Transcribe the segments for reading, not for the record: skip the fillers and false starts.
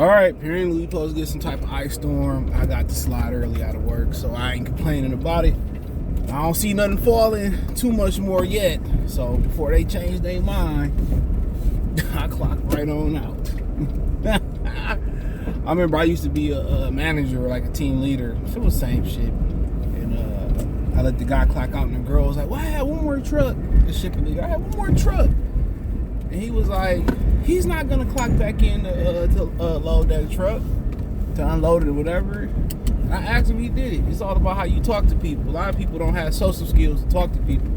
All right, apparently we supposed to get some type of ice storm. I got to slide early out of work, so I ain't complaining about it. I don't see nothing falling too much more yet. So before they change their mind, I clock right on out. I remember I used to be a manager, like a team leader. So it was the same shit. And I let the guy clock out, and the girl was like, well, I had one more truck. The shipping leader, I had one more truck. And he was like, he's not going to clock back in to load that truck, to unload it or whatever. I asked him, he did it. It's all about how you talk to people. A lot of people don't have social skills to talk to people.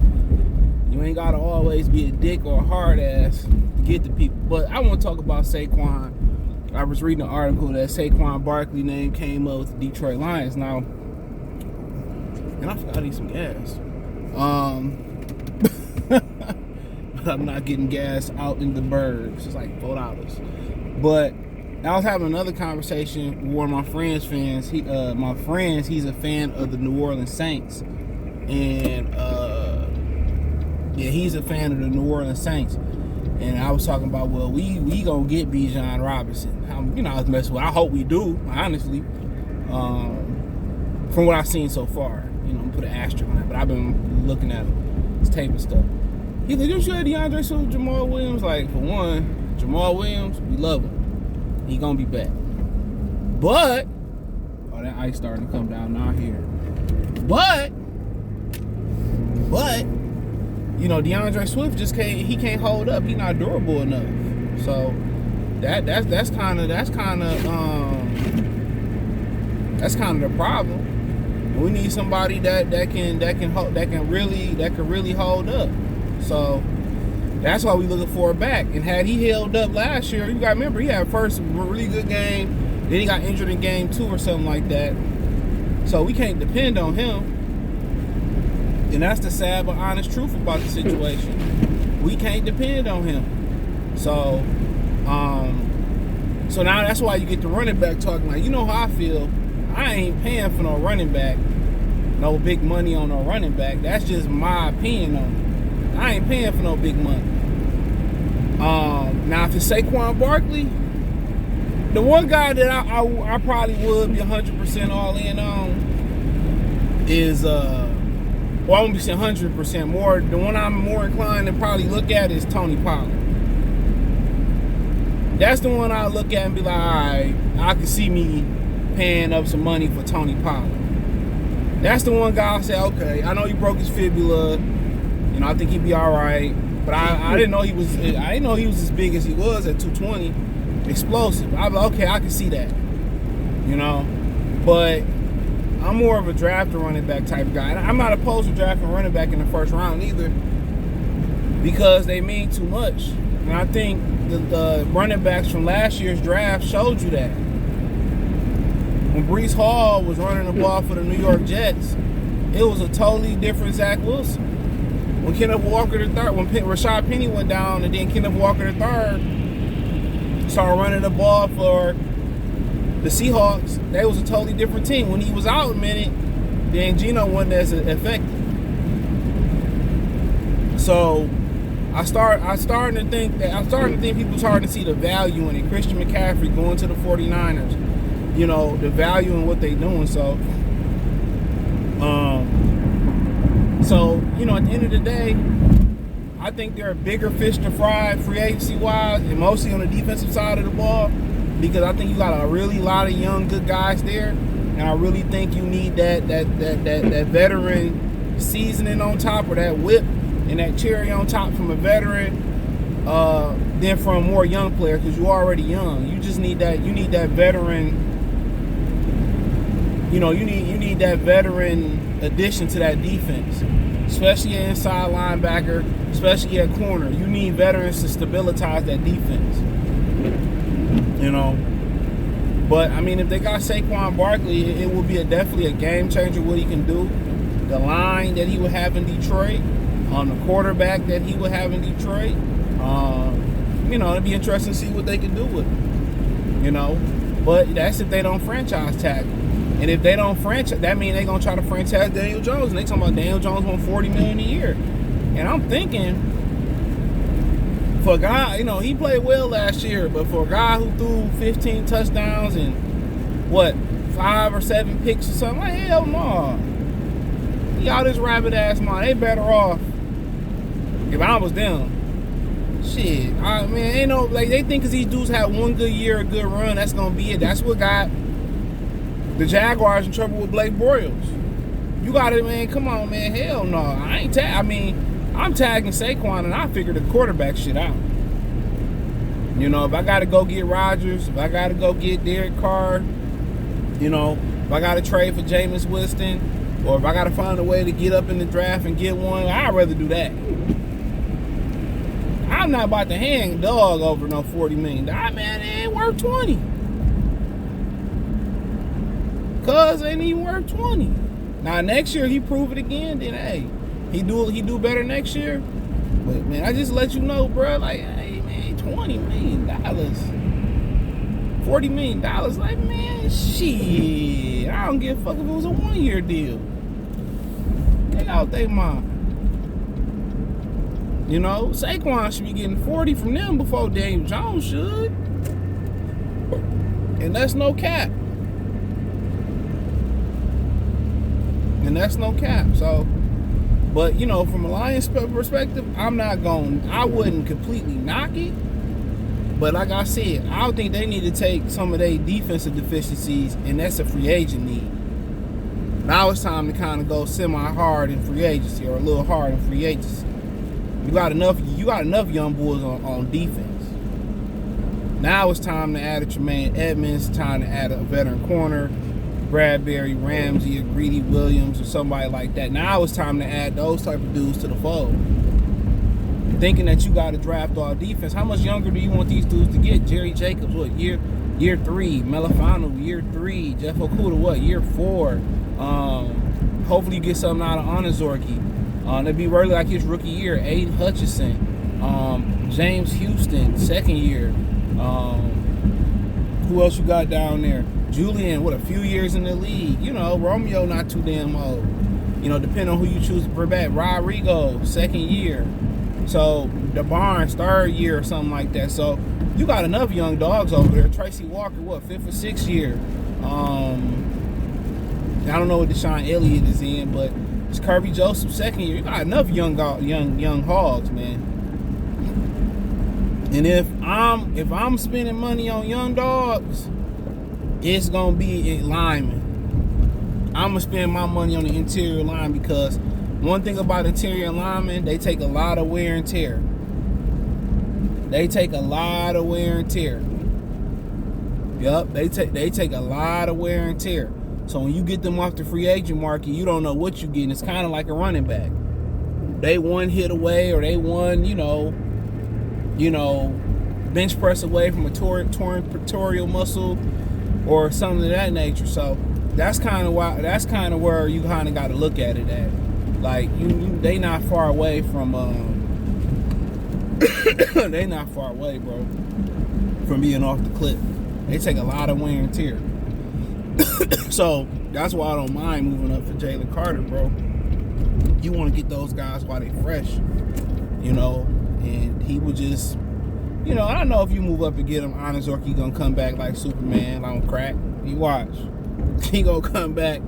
You ain't got to always be a dick or a hard ass to get to people. But I want to talk about Saquon. I was reading an article that Saquon Barkley name came up with the Detroit Lions. Now, and I forgot to eat some gas. I'm not getting gas out in the burbs. It's like $4. But I was having another conversation with one of my friend's fans. He's a fan of the New Orleans Saints. And he's a fan of the New Orleans Saints. And I was talking about, well, we gonna get Bijan Robinson. I was messing with. I hope we do, honestly. From what I've seen so far, put an asterisk on it. But I've been looking at his tape and stuff. He's like, didn't you have DeAndre Swift, Jamal Williams? Like, for one, Jamal Williams, we love him. He gonna be back. But, that ice starting to come down now here. But, DeAndre Swift just can't hold up. He's not durable enough. So that's kind of the problem. We need somebody that can really hold up. So that's why we looking for it back. And had he held up last year, you got to remember he had first really good game, then he got injured in game 2 or something like that. So we can't depend on him. And that's the sad but honest truth about the situation. We can't depend on him. So now that's why you get the running back talking like, you know how I feel. I ain't paying for no running back, no big money on no running back. That's just my opinion on it. I ain't paying for no big money. Now, if it's Saquon Barkley, the one guy that I probably would be 100% all in on is, I won't be saying 100% more. The one I'm more inclined to probably look at is Tony Pollard. That's the one I look at and be like, all right, I can see me paying up some money for Tony Pollard. That's the one guy I say, okay, I know he broke his fibula. I think he'd be all right, but I didn't know he was as big as he was at 220, explosive. I was like, okay, I can see that, But I'm more of a draft or running back type of guy. And I'm not opposed to drafting running back in the first round either, because they mean too much. And I think the running backs from last year's draft showed you that. When Breece Hall was running the ball for the New York Jets, it was a totally different Zach Wilson. When Kenneth Walker III, when Rashad Penny went down, and then Kenneth Walker III started running the ball for the Seahawks, that was a totally different team. When he was out a minute, then Geno wasn't as effective. So I'm starting to think people starting to see the value in it. Christian McCaffrey going to the 49ers, the value in what they're doing. So at the end of the day, I think there are bigger fish to fry free agency-wise, and mostly on the defensive side of the ball, because I think you got a really lot of young, good guys there, and I really think you need that veteran seasoning on top, or that whip and that cherry on top from a veteran, than from more young players, because you're already young. You just need that. You need that veteran. You need that veteran addition to that defense, especially an inside linebacker, especially at corner. You need veterans to stabilize that defense. But if they got Saquon Barkley, it will be definitely a game changer what he can do. The line that he would have in Detroit, on the quarterback that he would have in Detroit, it'd be interesting to see what they can do with him. But that's if they don't franchise tag him. And if they don't franchise, that means they're going to try to franchise Daniel Jones. And they talking about Daniel Jones won $40 million a year. And I'm thinking, For a guy, you know, he played well last year, but for a guy who threw 15 touchdowns and what, 5 or 7 picks or something, like, hell no. Y'all this rabbit ass man, they better off. If I was them, shit, I mean, ain't no, like, they think because these dudes had one good year, a good run, that's gonna be it. That's what got the Jaguars in trouble with Blake Bortles. You got it, man. Come on, man. Hell no. I'm tagging Saquon, and I figure the quarterback shit out. You know, if I got to go get Rodgers, if I got to go get Derek Carr, you know, if I got to trade for Jameis Winston, or if I got to find a way to get up in the draft and get one, I'd rather do that. I'm not about to hang dog over no $40 million. Man, it ain't worth 20. Cuz ain't even worth 20. Now next year he prove it again, then hey, he do better next year. But man, I just let you know, bro, like, hey man, $20 million, $40 million, like, man, shit. I don't give a fuck if it was a 1-year deal. They out they mind. You know, Saquon should be getting 40 from them before Daniel Jones should. And that's no cap. So, but, you know, from a Lions perspective, I wouldn't completely knock it. But like I said, I don't think they need to take some of their defensive deficiencies, and that's a free agent need. Now it's time to kind of go semi-hard in free agency, or a little hard in free agency. You got enough young boys on defense. Now it's time to add a Tremaine Edmonds, time to add a veteran corner, Bradbury, Ramsey, or Greedy Williams, or somebody like that. Now it's time to add those type of dudes to the fold. Thinking that you got to draft all defense. How much younger do you want these dudes to get? Jerry Jacobs, what, year 3? Melifano, year 3. Jeff Okuda, what, year 4? Hopefully you get something out of Onizorki. That'd be really like his rookie year. Aiden Hutchinson, James Houston, 2nd year. Who else you got down there? Julian, what, a few years in the league. You know, Romeo not too damn old. You know, depending on who you choose to bring back. Rodrigo, 2nd year. So, the Barnes, 3rd year or something like that. So, you got enough young dogs over there. Tracy Walker, what, 5th or 6th year. I don't know what Deshaun Elliott is in, but it's Kirby Joseph, 2nd year. You got enough young hogs, man. And if I'm spending money on young dogs, it's gonna be in linemen. I'm gonna spend my money on the interior line, because one thing about interior linemen, they take a lot of wear and tear. Yup, they take a lot of wear and tear. So when you get them off the free agent market, you don't know what you're getting. It's kind of like a running back. They one hit away, or they one, you know, bench press away from a torn pectoral muscle or something of that nature. So that's kind of where you kind of got to look at it at. Like, they not far away from they not far away, bro, from being off the cliff. They take a lot of wear and tear. So that's why I don't mind moving up for Jalen Carter, bro. You want to get those guys while they fresh, you know. And he would just, you know, I don't know if you move up to get him, Onizorki gonna come back like Superman on crack. You watch, he gonna come back.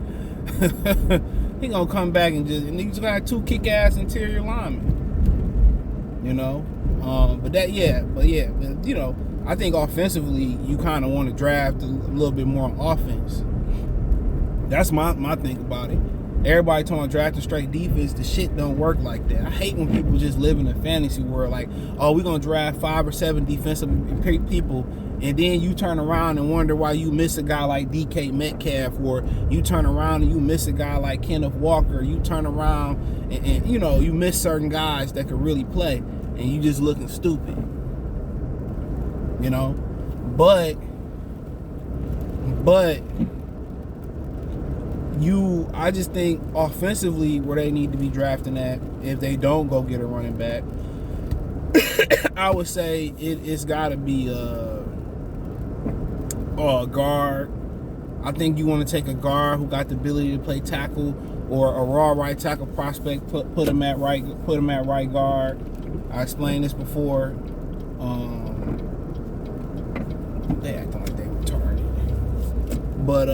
He gonna come back and he's got 2 kick-ass interior linemen, you know. But you know, I think offensively you kind of want to draft a little bit more on offense. That's my thing about it. Everybody talking drafting straight defense, the shit don't work like that. I hate when people just live in a fantasy world, like, oh, we're gonna draft 5 or 7 defensive people, and then you turn around and wonder why you miss a guy like DK Metcalf, or you turn around and you miss a guy like Kenneth Walker. You turn around and you know, you miss certain guys that could really play, and you just looking stupid, you know. But I just think offensively, where they need to be drafting at, if they don't go get a running back, I would say it's got to be a guard. I think you want to take a guard who got the ability to play tackle, or a raw right tackle prospect. Put him at right guard. I explained this before. They acting like they retarded. But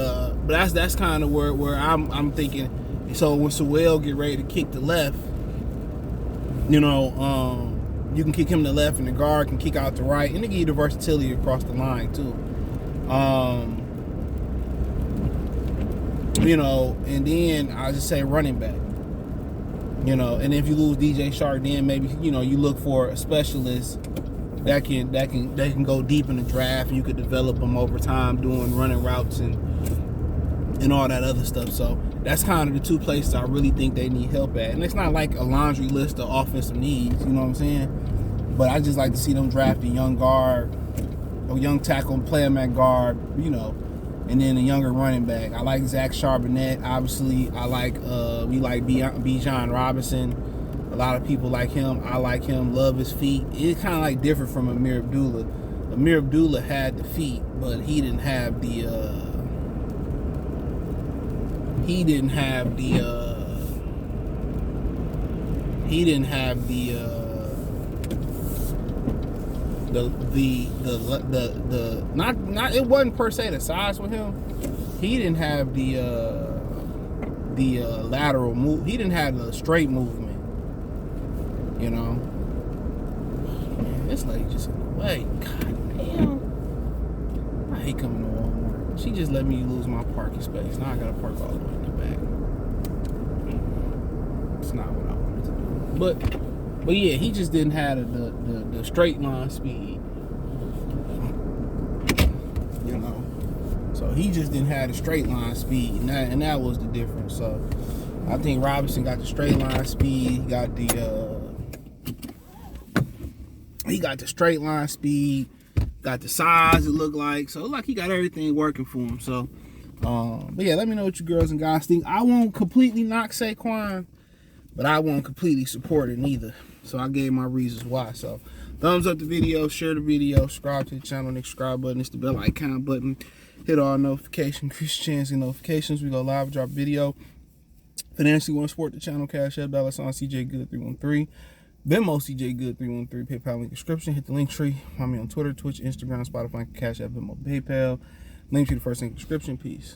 that's kind of where I'm thinking. So when Sewell get ready to kick the left, you know, you can kick him to the left, and the guard can kick out the right, and they give you the versatility across the line too. You know, and then I just say running back. You know, and if you lose DJ Shark, then maybe, you know, you look for a specialist that can go deep in the draft, and you could develop them over time doing running routes and all that other stuff. So that's kind of the two places I really think they need help at. And it's not like a laundry list of offensive needs, you know what I'm saying? But I just like to see them draft a young guard, a young tackle, and play him at guard, you know, and then a younger running back. I like Zach Charbonnet, obviously. I like we like Bijan Robinson. A lot of people like him. I like him. Love his feet. It's kind of like different from Amir Abdullah. Amir Abdullah had the feet, but he didn't have the not it wasn't per se the size with him. He didn't have the lateral move. He didn't have the straight movement. You know, man, this lady just in the way. God damn, I hate coming to Walmart. She just let me lose my parking space. Now I gotta park all the way in the back. It's not what I wanted to do. But yeah, he just didn't have the straight line speed. You know, so he just didn't have the straight line speed, and that was the difference. So I think Robinson got the straight line speed. He got the straight line speed, got the size it looked like. So like he got everything working for him. So but yeah, let me know what you girls and guys think. I won't completely knock Saquon, but I won't completely support it neither. So I gave my reasons why. So thumbs up the video, share the video, subscribe to the channel, and the subscribe button. It's the bell icon button. Hit all notifications, increase chance and notifications. We go live, drop video. Financially want to support the channel, Cash App, $CJ Good 313. Venmo CJ Good 313. PayPal link description. Hit the link tree. Find me on Twitter, Twitch, Instagram, Spotify, Cash App, Venmo, PayPal. Link to the first link description. Peace.